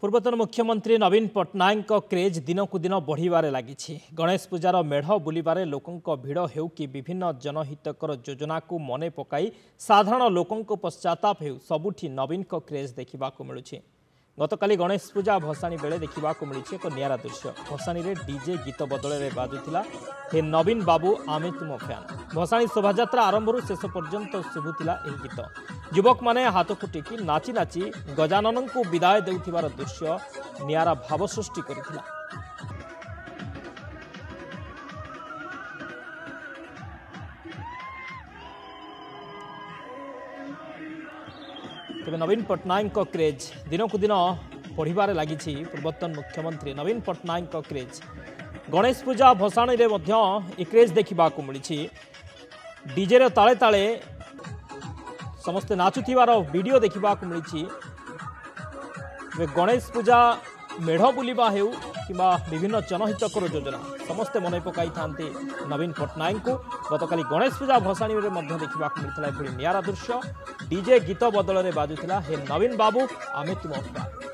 पूर्वतन मुख्यमंत्री नवीन पट्टनायक क्रेज दिनक दिन बढ़िबारे लागिछि। गणेश पूजार मेढ़ बुलिबारे लोकंक भिड़ हेउ कि विभिन्न जनहितकर योजना को मने पकाई साधारण लोकंक पश्चाताप हेउ सबुठी नवीन क्रेज देखिबाकु मिलुछि। गतकाली गणेश पूजा भसाणी बेले देखिबाकु मिलिछि एक नियारा दृश्य। भसाणी रे डीजे गीत बदले बाजुथिला हे नवीन बाबू आमे तुम फैन। भसाणी शोभायात्रा आरंभरू शेष पर्यंत शुभुथिला एही गीत। युवक माने हाथ टेकी नाची नाची गजानन को विदाय देउथिबार दृश्य नियारा भाव सृष्टि करिथिला। तेज नवीन पट्टनायक क्रेज दिनक दिन बढ़िबारे लागिछि। पूर्वतन मुख्यमंत्री नवीन पट्टनायक क्रेज गणेश पूजा भसाणी रे मध्य क्रेज देखिबाकु मिलिछि। डीजे रे ताले ताले समस्त नाचुथिबार वीडियो देखिबाकु मिलिछि। गणेश पूजा मेढ़ बुलिबा हेउ किंबा विभिन्न जनहितकर योजना समस्ते मन पकाई थांती नवीन पट्टनायक को। गतकाली गणेश पूजा भसाणी रे मध्य देखिबाकु मिलिथिला एभली नियारा दृश्य। डीजे गीत बदल रे बाजुथिला हे नवीन बाबू आमे तुम फैन।